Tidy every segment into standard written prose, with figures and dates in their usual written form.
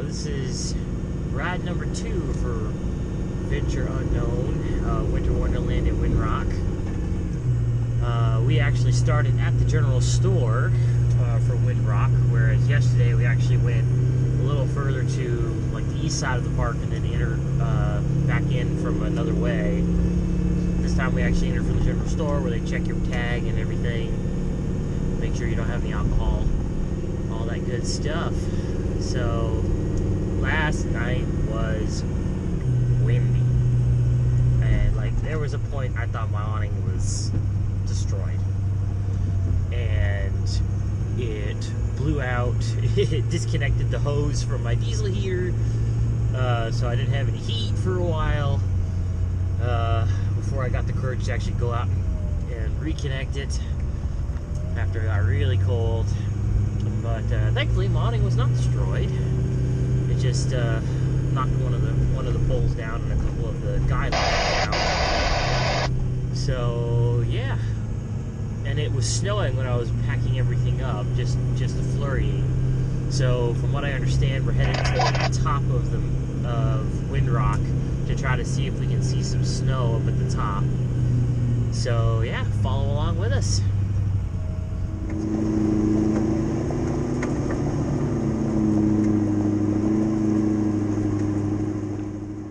this is ride number 2 for Venture Unknown, Winter Wonderland at Windrock. We actually started at the general store for Windrock, whereas yesterday we actually went a little further to like the east side of the park and then entered back in from another way. This time we actually entered from the general store where they check your tag and everything, make sure you don't have any alcohol, all that good stuff. So last night was windy, and like there was a point I thought my awning was destroyed, and it blew out. It disconnected the hose from my diesel heater, so I didn't have any heat for a while before I got the courage to actually go out and reconnect it after it got really cold. But thankfully my awning was not destroyed. It just knocked one of the poles down and a couple of the guy lines down. So yeah, and it was snowing when I was packing everything up, just a flurry. So from what I understand, we're headed to the top of Windrock to try to see if we can see some snow up at the top. So yeah, follow along with us.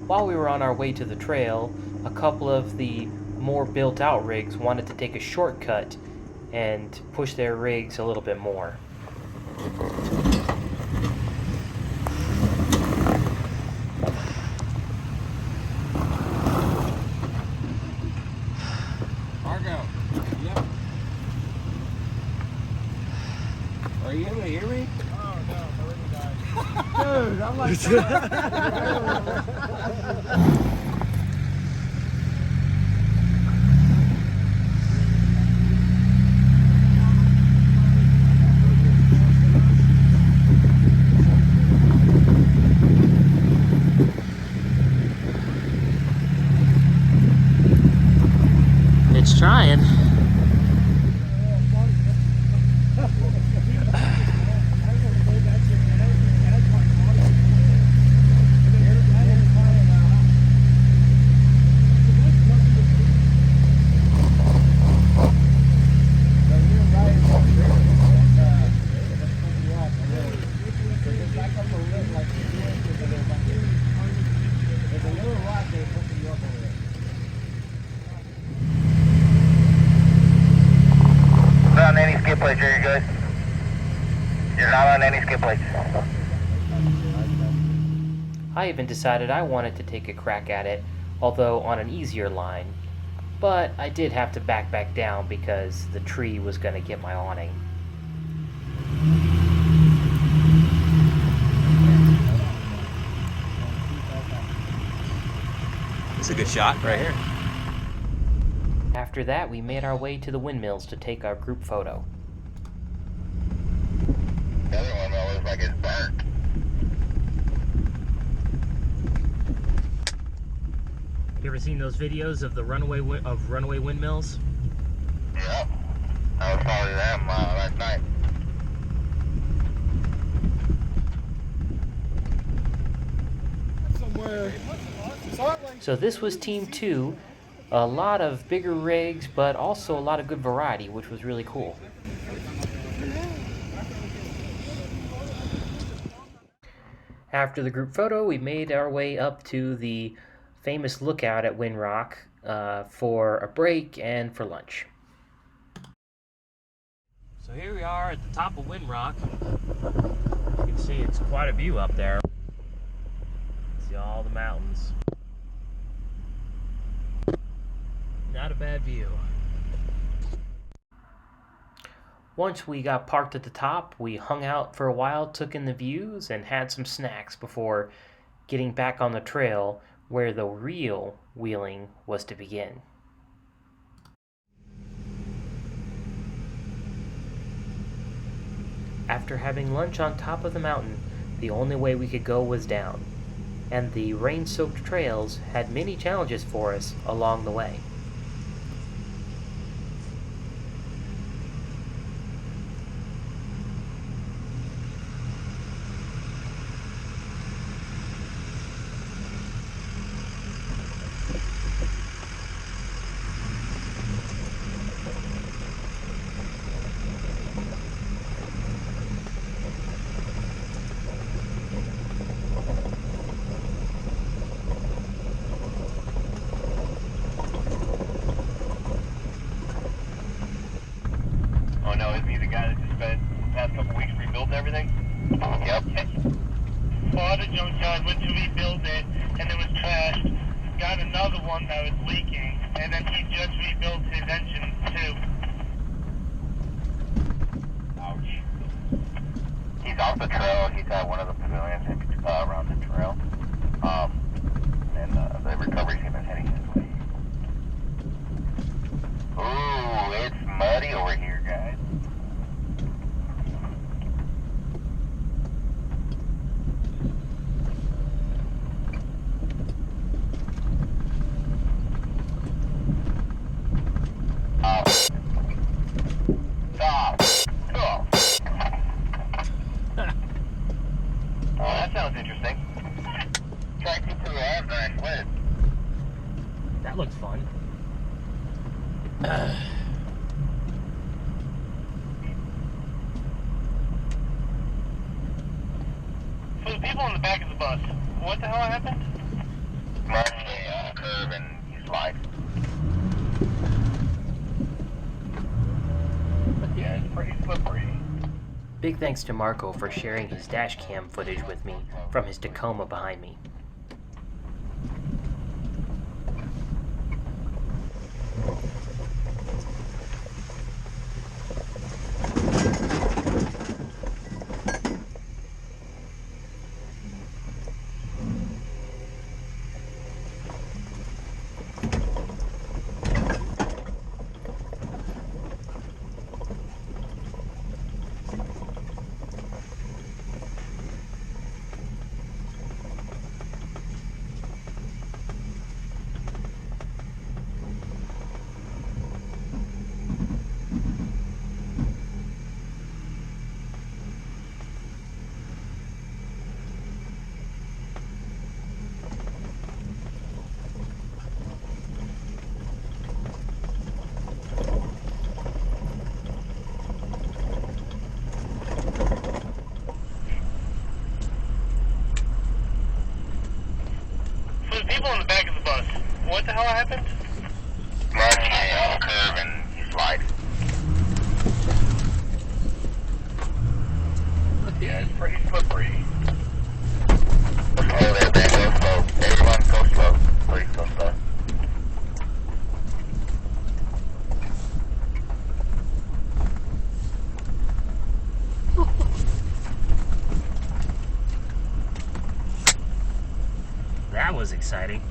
While we were on our way to the trail, a couple of the more built-out rigs wanted to take a shortcut and push their rigs a little bit more. Margo, yep. Are you able to hear me? Oh no, my radio died. Dude, I'm like... It's trying. Not on any skid plates, are you good? You're not on any skid plates. I even decided I wanted to take a crack at it, although on an easier line. But I did have to back down because the tree was going to get my awning. It's a good shot right here. After that, we made our way to the windmills to take our group photo. The other one looks like it's burnt. You ever seen those videos of the runaway windmills? Yep. I was probably them last night. Somewhere. So this was Team 2. A lot of bigger rigs, but also a lot of good variety, which was really cool. After the group photo, we made our way up to the famous lookout at Windrock for a break and for lunch. So here we are at the top of Windrock. You can see it's quite a view up there. See all the mountains. Not a bad view. Once we got parked at the top, we hung out for a while, took in the views, and had some snacks before getting back on the trail where the real wheeling was to begin. After having lunch on top of the mountain, the only way we could go was down, and the rain-soaked trails had many challenges for us along the way. everything? Yep. Bought a junkyard, went to rebuild it, and it was trashed. Got another one that was leaking, and then he just rebuilt his engine too. Ouch. He's off the trail. He's at one of the pavilions around the trail. And the recovery team is heading his way. Ooh, it's muddy over here, guys. Stop. Stop. Oh, that sounds interesting. Track me to the end and slid. That looked fun. For the people in the back of the bus, what the hell happened? Marching on a curve and you slide. Yeah, it's pretty slippery. Big thanks to Marco for sharing his dash cam footage with me from his Tacoma behind me. For the people in the back of the bus, what the hell happened? Marching on a curve and you slide. Yeah, it's pretty slippery. Oh, there, Ben, go slow. Everyone go slow. Please go slow. That was exciting.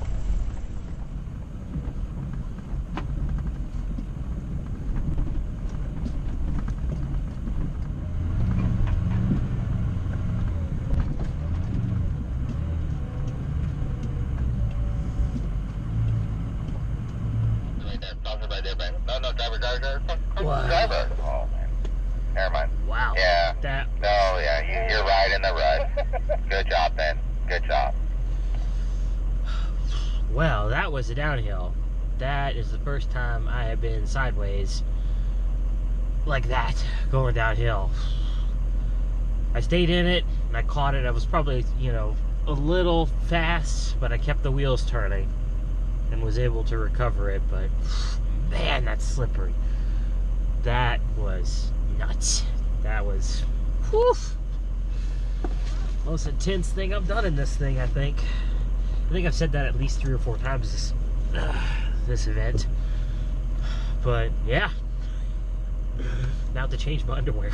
Right there, stop it right there, Ben. No, driver. Wow. Driver. Oh, man. Never mind. Wow. Yeah. That No, yeah, you're right in the rut. Good job, Ben. Good job. Well, that was a downhill. That is the first time I have been sideways like that, going downhill. I stayed in it, and I caught it. I was probably, a little fast, but I kept the wheels turning and was able to recover it. But, man, that's slippery. That was nuts. That was, whew, most intense thing I've done in this thing, I think. I think I've said that at least 3 or 4 times this event. But yeah, now I have to change my underwear.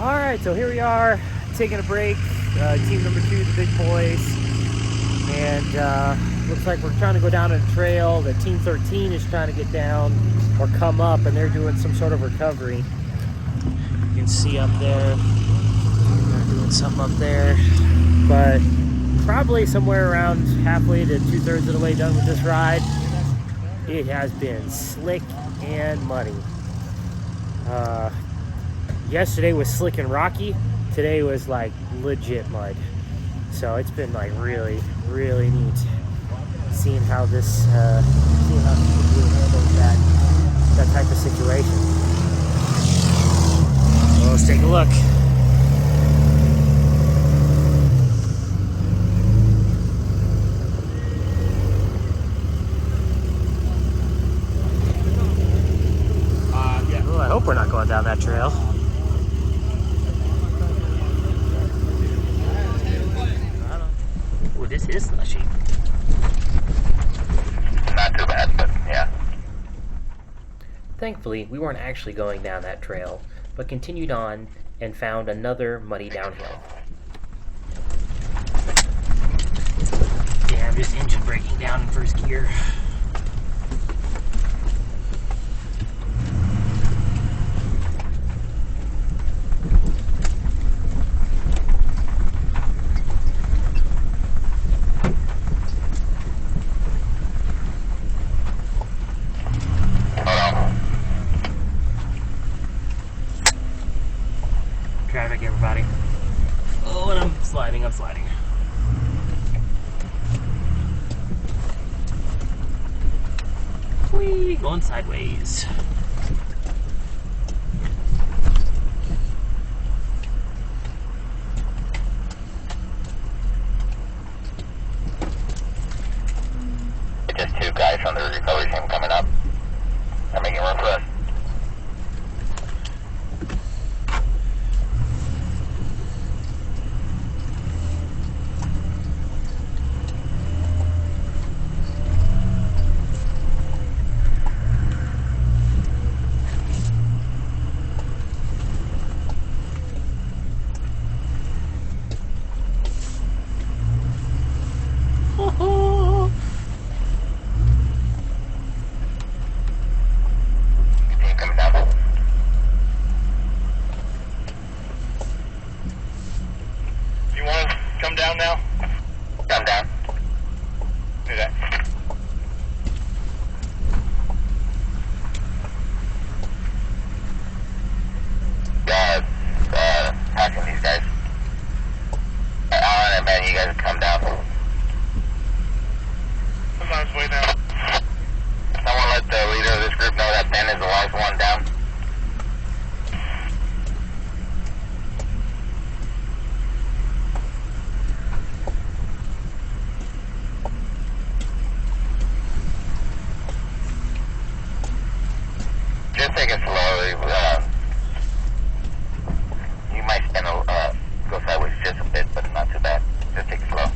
All right, so here we are, taking a break. Team number 2, the big boys, and looks like we're trying to go down a trail that Team 13 is trying to get down or come up, and they're doing some sort of recovery. You can see up there, they're doing something up there, but probably somewhere around halfway to 2/3 of the way done with this ride. It has been slick and muddy. Yesterday was slick and rocky. Today was like legit mud. So it's been like really, really neat seeing how this, seeing how people handle that type of situation. Well, let's take a look. Well, I hope we're not going down that trail. Oh, this is slushy. Not too bad, but yeah. Thankfully, we weren't actually going down that trail, but continued on and found another muddy downhill. Damn, this engine braking down in first gear. Traffic, everybody. Oh, and I'm sliding. Whee, going sideways. Just 2 guys from the recovery team coming up. They're making room for us. Just take it slowly. You might spin go sideways just a bit, but not too bad. Just take it slow.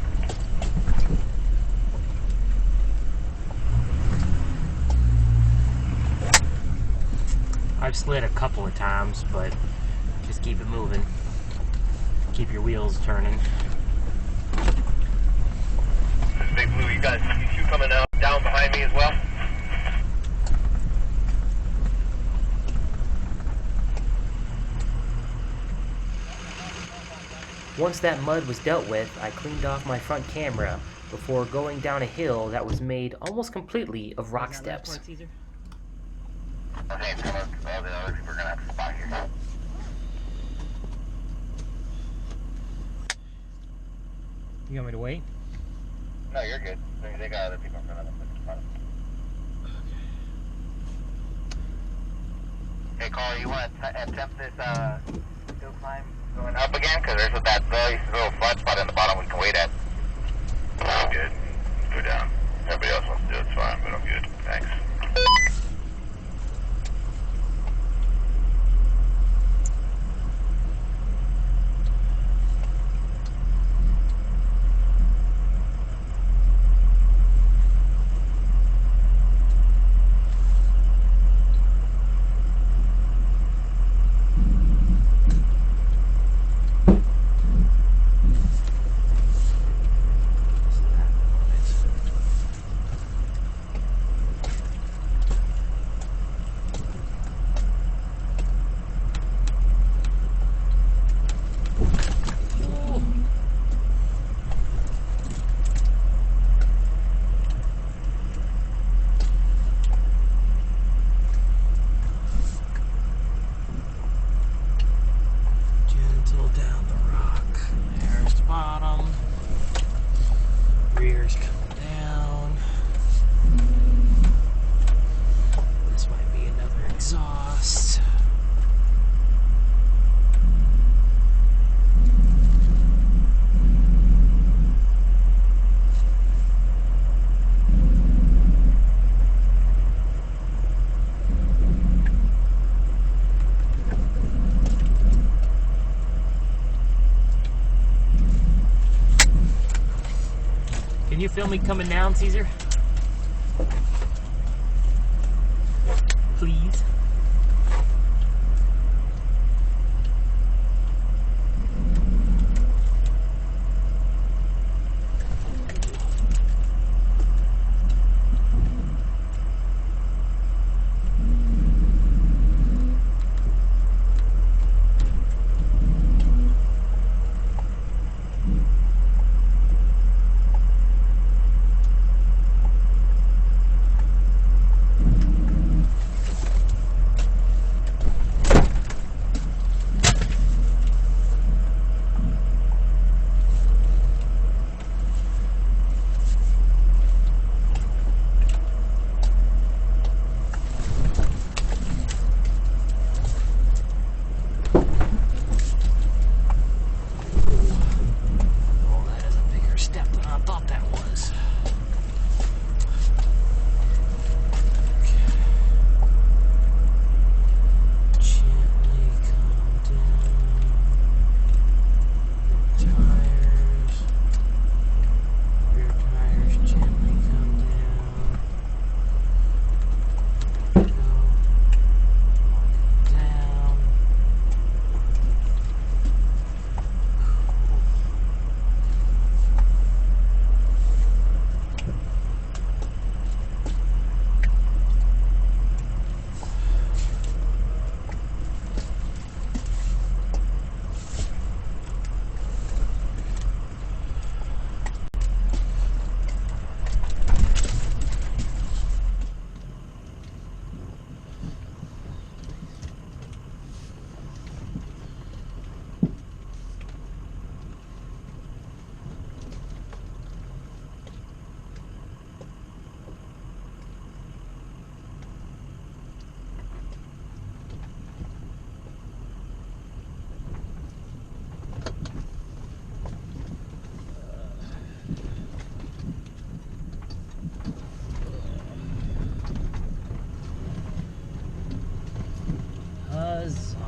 I've slid a couple of times, but just keep it moving. Keep your wheels turning. This Big Blue, you got you coming down behind me as well? Once that mud was dealt with, I cleaned off my front camera before going down a hill that was made almost completely of rock steps. Okay, some of the others we're gonna have to spot here. You want me to wait? No, you're good. They got other people in front of them. Hey, Carl, you want to attempt this hill climb going up again? Because there's that little flat spot in the bottom we can wait at. I'm good. Go down. Everybody else wants to do it, it's fine, but I'm good. Thanks. you film me coming down, Caesar? Please. Huzzah.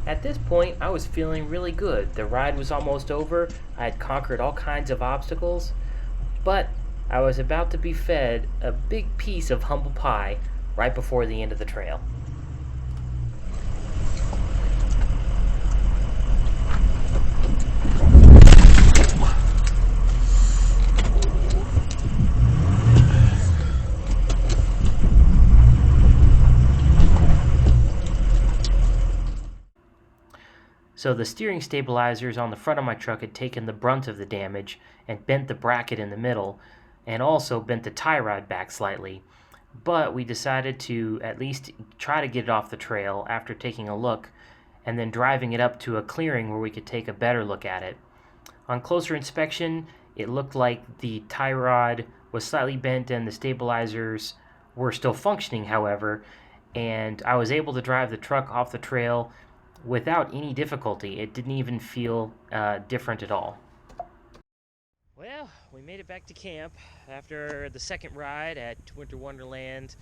At this point, I was feeling really good. The ride was almost over. I had conquered all kinds of obstacles, but I was about to be fed a big piece of humble pie right before the end of the trail. So the steering stabilizers on the front of my truck had taken the brunt of the damage and bent the bracket in the middle, and also bent the tie rod back slightly. But we decided to at least try to get it off the trail after taking a look, and then driving it up to a clearing where we could take a better look at it. On closer inspection, it looked like the tie rod was slightly bent and the stabilizers were still functioning, however, and I was able to drive the truck off the trail without any difficulty. It didn't even feel different at all. Well, we made it back to camp after the second ride at Winter Wonderland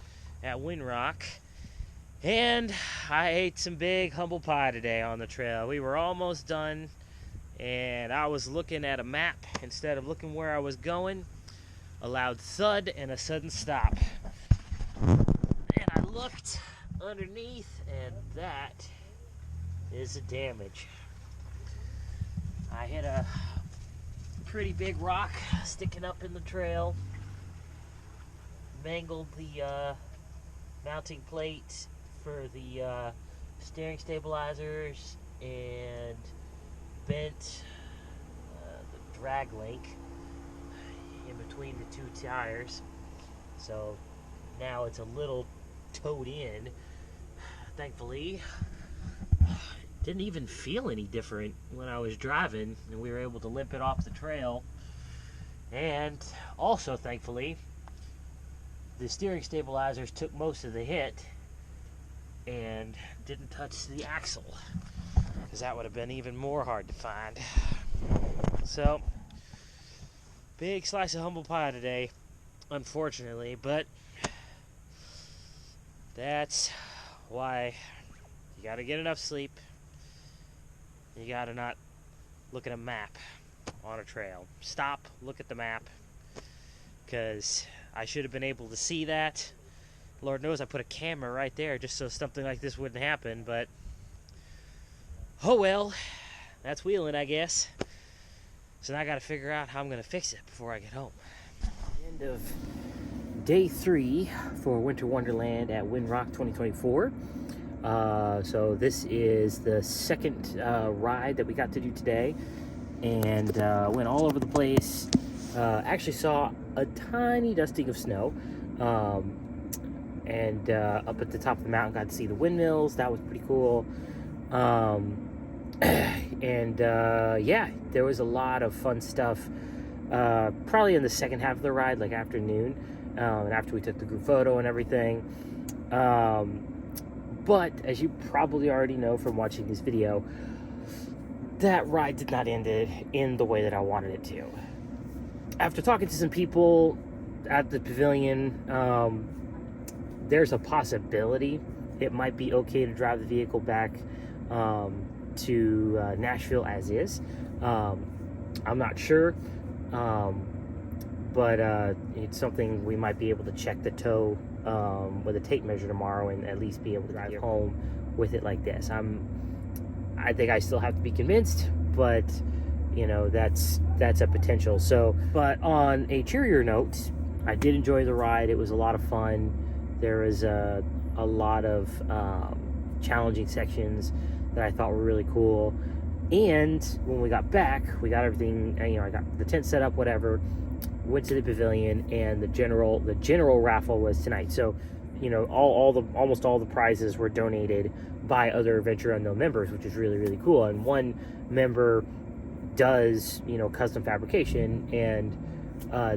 at Windrock, and I ate some big humble pie today on the trail. We were almost done, and I was looking at a map instead of looking where I was going. A loud thud and a sudden stop, and I looked underneath, and that is the damage. I hit a pretty big rock sticking up in the trail, mangled the mounting plate for the steering stabilizers, and bent the drag link in between the two tires, so now it's a little towed in. Thankfully, didn't even feel any different when I was driving, and we were able to limp it off the trail. And also, thankfully, the steering stabilizers took most of the hit and didn't touch the axle, because that would have been even more hard to find. So, big slice of humble pie today, unfortunately, but that's why you gotta get enough sleep. You gotta not look at a map on a trail. Stop, look at the map, because I should have been able to see that. Lord knows I put a camera right there just so something like this wouldn't happen, but oh well, that's wheeling, I guess. So now I gotta figure out how I'm gonna fix it before I get home. End of day 3 for Winter Wonderland at Windrock 2024. So this is the second ride that we got to do today, and went all over the place. Actually saw a tiny dusting of snow, and up at the top of the mountain got to see the windmills. That was pretty cool. And yeah, there was a lot of fun stuff, probably in the second half of the ride, like afternoon, and after we took the group photo and everything. But as you probably already know from watching this video, that ride did not end in the way that I wanted it to. After talking to some people at the pavilion, there's a possibility it might be okay to drive the vehicle back to Nashville as is. I'm not sure, but it's something we might be able to check the tow with a tape measure tomorrow, and at least be able to drive home with it like this. I think I still have to be convinced, but you know, that's a potential. So, but on a cheerier note, I did enjoy the ride. It was a lot of fun. There was a lot of challenging sections that I thought were really cool. And when we got back, we got everything, you know, I got the tent set up, whatever, went to the pavilion, and the general raffle was tonight. So, you know, almost all the prizes were donated by other Adventure Unknown members, which is really, really cool. And one member does, you know, custom fabrication, and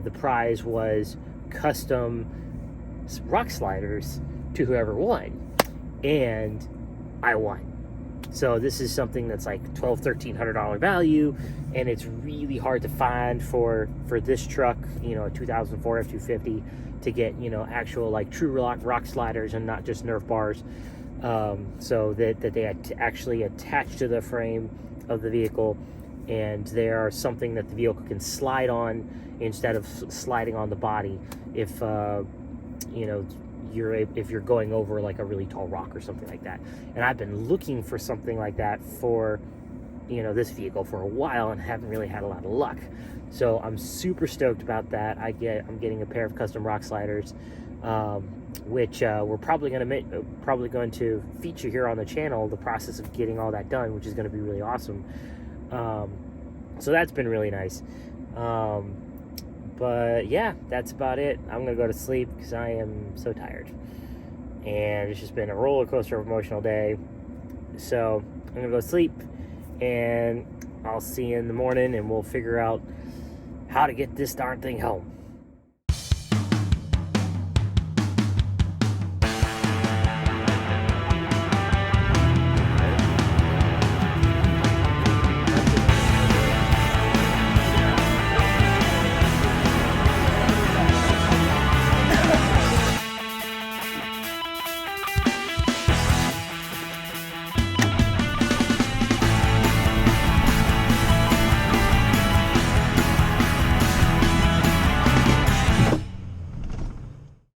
the prize was custom rock sliders to whoever won, and I won. So this is something that's like $1,200-$1,300 value, and it's really hard to find for this truck, you know, a 2004 F-250, to get, you know, actual like true rock sliders and not just Nerf bars. so that they actually attach to the frame of the vehicle, and they are something that the vehicle can slide on instead of sliding on the body if you know, if you're going over like a really tall rock or something like that. And I've been looking for something like that for, you know, this vehicle for a while and haven't really had a lot of luck. So I'm super stoked about that. I'm getting a pair of custom rock sliders, which we're probably going to feature here on the channel, the process of getting all that done, which is going to be really awesome. So that's been really nice. But yeah, that's about it. I'm gonna go to sleep because I am so tired, and it's just been a roller coaster of emotional day. So I'm gonna go to sleep, and I'll see you in the morning, and we'll figure out how to get this darn thing home.